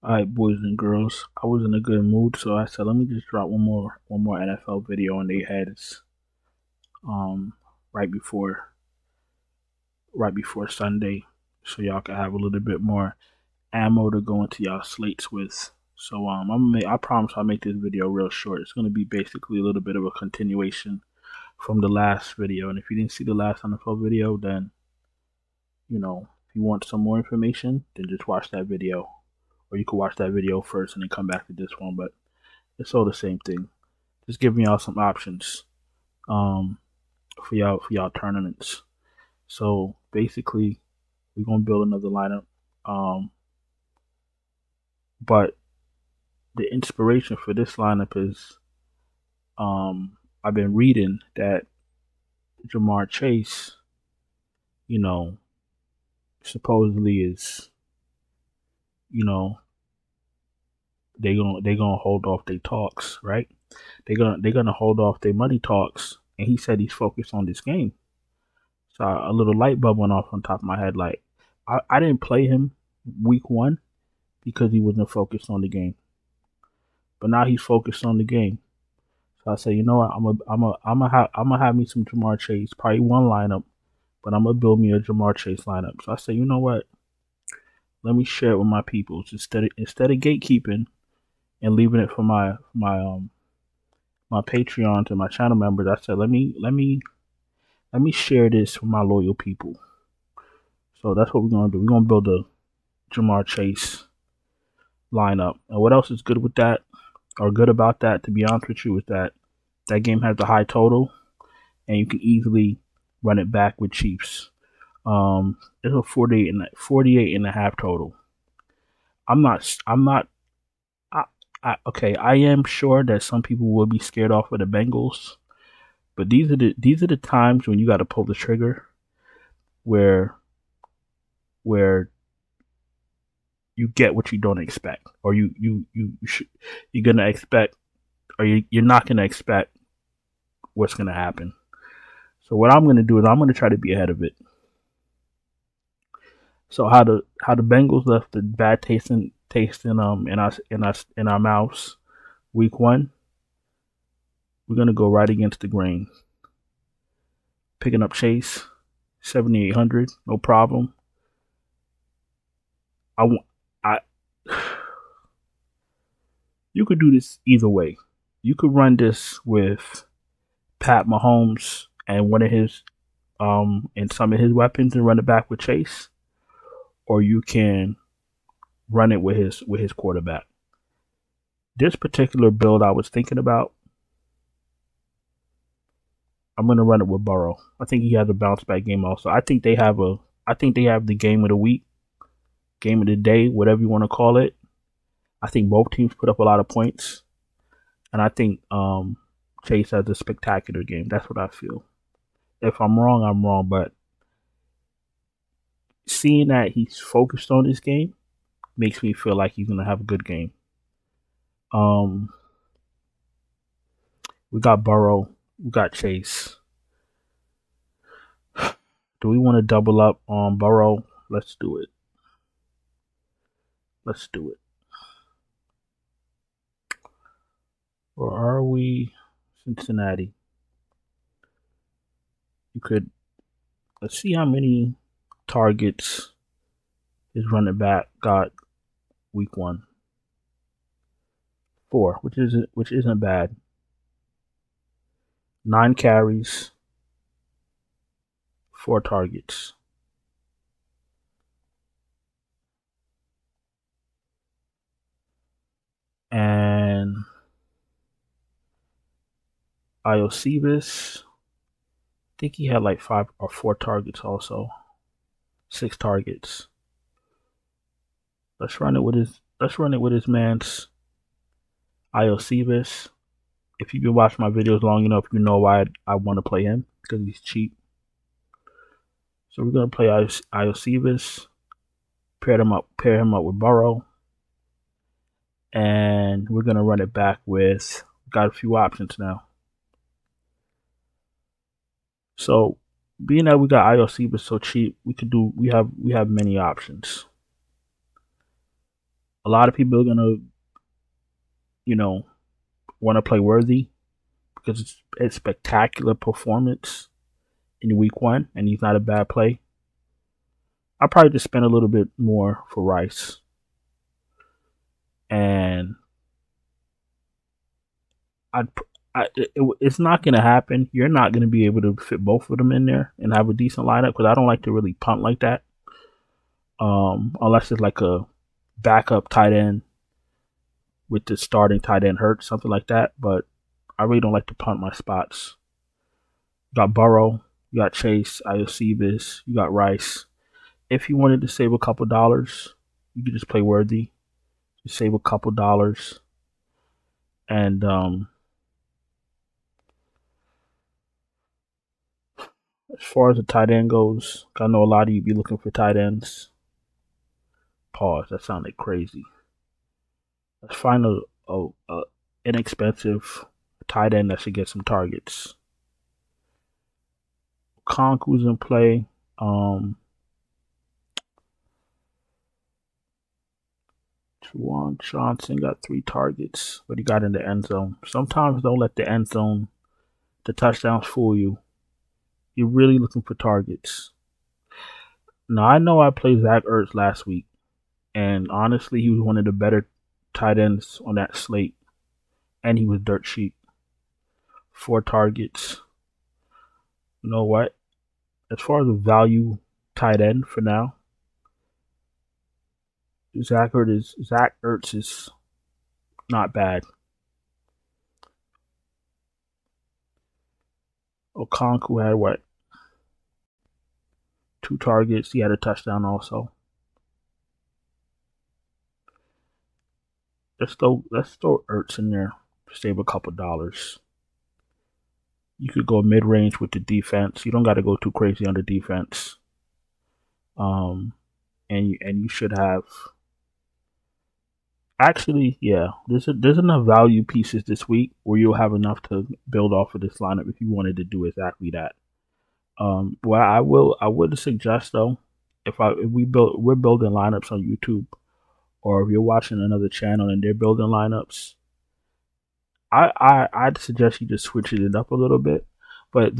Alright, boys and girls. I was in a good mood, so I said let me just drop one more NFL video on their heads. Um right before Sunday. So y'all can have a little bit more ammo to go into y'all slates with. So I promise I'll make this video real short. It's gonna be basically a little bit of a continuation from the last video. And if you didn't see the last NFL video, then if you want some more information, then just watch that video. Or you could watch that video first and then come back to this one, but it's all the same thing. Just giving y'all some options for y'all tournaments. So basically, we're gonna build another lineup. But the inspiration for this lineup is I've been reading that Jamar Chase, supposedly is, they gonna hold off their talks, right? They're gonna hold off their money talks, and he said he's focused on this game. So a little light bulb went off on top of my head. Like I didn't play him week 1 because he wasn't focused on the game, but now he's focused on the game. So I said, you know what, I'm gonna have me some Jamar Chase, probably one lineup, but I'm gonna build me a Jamar Chase lineup. So I said, you know what, let me share it with my people instead of gatekeeping and leaving it for my Patreons and my channel members. I said, let me share this with my loyal people. So that's what we're gonna do. We're gonna build a Jamar Chase lineup. And what else is good with that, or good about that, to be honest with you, is that game has a high total, and you can easily run it back with Chiefs. It's a 48 and a half total. Okay, I am sure that some people will be scared off of the Bengals, but these are the times when you got to pull the trigger, where you get what you don't expect, or you're gonna expect, or you're not gonna expect what's gonna happen. So what I'm gonna do is I'm gonna try to be ahead of it. So how the Bengals left the bad taste in our mouths week 1, we're gonna go right against the grain. Picking up Chase, 7,800, no problem. You could do this either way. You could run this with Pat Mahomes and one of his and some of his weapons and run it back with Chase, or you can run it with his quarterback. This particular build I was thinking about, I'm gonna run it with Burrow. I think he has a bounce back game also. I think they have the game of the week, game of the day, whatever you want to call it. I think both teams put up a lot of points, and I think Chase has a spectacular game. That's what I feel. If I'm wrong, I'm wrong, but seeing that he's focused on this game makes me feel like he's gonna have a good game. We got Burrow, we got Chase. Do we want to double up on Burrow? Let's do it. Or are we Cincinnati? Let's see how many targets his running back got week 1. 4, which isn't bad. 9 carries, 4 targets. And Iosebis, I think he had like 5 or 4 targets also. 6 targets. Let's run it with his man's Iosebis. If you've been watching my videos long enough, you know why I want to play him, because he's cheap. So we're gonna play Iosebis, pair him up with Burrow, and we're gonna run it back with. Got a few options now. So being that we got IOC but so cheap, we have many options. A lot of people are gonna, want to play Worthy because it's spectacular performance in week 1, and he's not a bad play. I'll probably just spend a little bit more for Rice, and it's not going to happen. You're not going to be able to fit both of them in there and have a decent lineup because I don't like to really punt like that, unless it's like a backup tight end with the starting tight end hurt, something like that. But I really don't like to punt my spots. You got Burrow, you got Chase, Iosivas, you got Rice. If you wanted to save a couple dollars, you could just play Worthy. Just save a couple dollars. And as far as the tight end goes, I know a lot of you be looking for tight ends. Pause. That sounded crazy. Let's find a inexpensive tight end that should get some targets. Conku's in play. Juwan Johnson got 3 targets, but he got in the end zone. Sometimes don't let the end zone, the touchdowns fool you. You're really looking for targets. Now, I know I played Zach Ertz last week, and honestly, he was one of the better tight ends on that slate, and he was dirt cheap. 4 targets. You know what? As far as a value tight end for now, Zach Ertz is not bad. Okonkwo had what? 2 targets. He had a touchdown also. Let's throw Ertz in there to save a couple dollars. You could go mid-range with the defense. You don't got to go too crazy on the defense. And you should have. Actually, yeah, there's enough value pieces this week where you'll have enough to build off of this lineup if you wanted to do exactly that. Well, I would suggest though, if we're building lineups on YouTube, or if you're watching another channel and they're building lineups, I'd suggest you just switch it up a little bit. But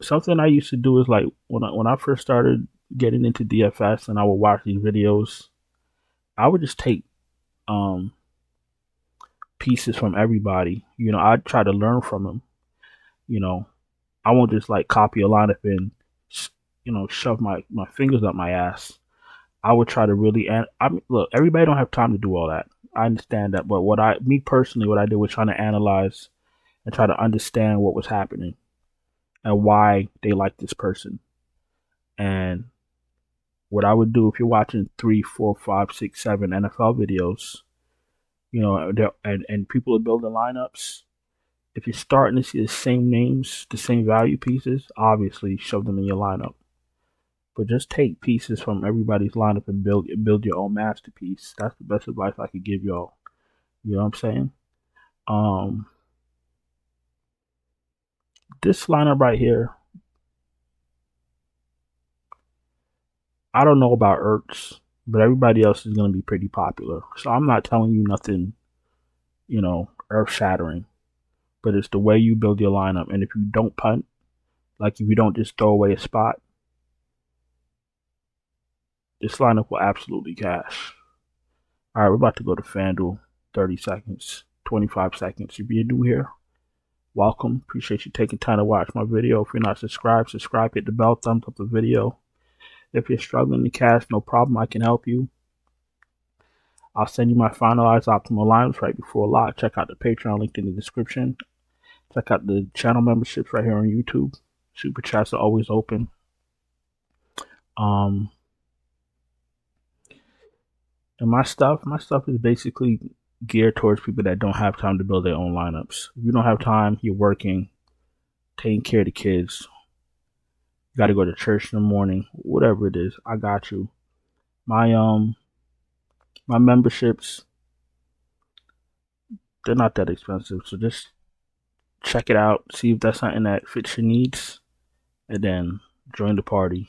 something I used to do is like when I first started getting into DFS and I would watch these videos, I would just take pieces from everybody. I'd try to learn from them. I won't just like copy a lineup and shove my fingers up my ass. I would try to really look. Everybody don't have time to do all that. I understand that, but what I did was trying to analyze and try to understand what was happening and why they like this person. And what I would do if you're watching 3, 4, 5, 6, 7 NFL videos, and people are building lineups. If you're starting to see the same names, the same value pieces, obviously shove them in your lineup. But just take pieces from everybody's lineup and build your own masterpiece. That's the best advice I could give y'all. You know what I'm saying? This lineup right here, I don't know about Ertz, but everybody else is going to be pretty popular. So I'm not telling you nothing, earth-shattering. But it's the way you build your lineup. And if you don't punt, like if you don't just throw away a spot, this lineup will absolutely cash. All right, we're about to go to FanDuel. 30 seconds, 25 seconds. If you're new here, welcome. Appreciate you taking time to watch my video. If you're not subscribed, subscribe. Hit the bell, thumbs up the video. If you're struggling to cash, no problem. I can help you. I'll send you my finalized optimal lineups right before lock. Check out the Patreon link in the description. Check out the channel memberships right here on YouTube. Super chats are always open. And my stuff is basically geared towards people that don't have time to build their own lineups. If you don't have time, you're working, taking care of the kids, you got to go to church in the morning, whatever it is, I got you. My memberships, they're not that expensive, so just check it out, see if that's something that fits your needs, and then join the party.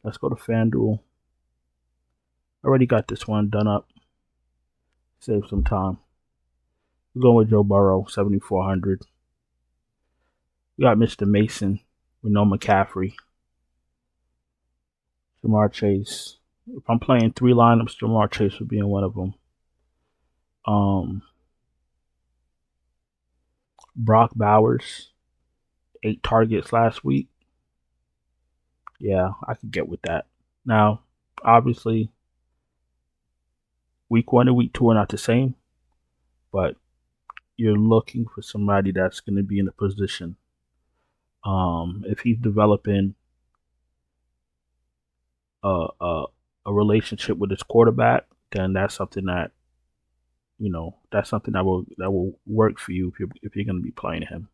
Let's go to FanDuel. Already got this one done up. Save some time. We're going with Joe Burrow, 7,400. We got Mr. Mason with no McCaffrey. Jamar Chase. If I'm playing 3 lineups, Jamar Chase would be in one of them. Brock Bowers, 8 targets last week. Yeah, I could get with that. Now, obviously, week 1 and week 2 are not the same, but you're looking for somebody that's going to be in a position. If he's developing a relationship with his quarterback, then that's something that that will work for you if you're going to be playing him.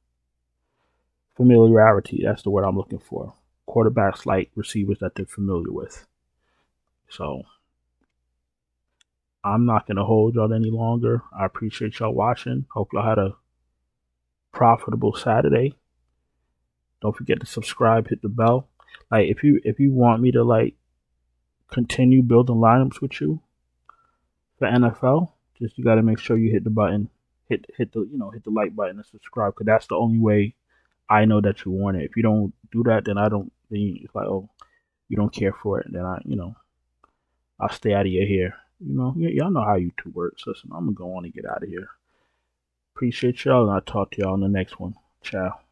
Familiarity, that's the word I'm looking for. Quarterbacks like receivers that they're familiar with. So I'm not going to hold y'all any longer. I appreciate y'all watching. Hope y'all had a profitable Saturday. Don't forget to subscribe, hit the bell. Like if you want me to like continue building lineups with you for NFL, just you got to make sure you hit the button, hit the like button and subscribe, because that's the only way I know that you want it. If you don't do that, then it's like, oh, you don't care for it. Then I'll stay out of your hair. Y'all know how YouTube works. Listen, I'm gonna go on and get out of here. Appreciate y'all, and I'll talk to y'all in the next one. Ciao.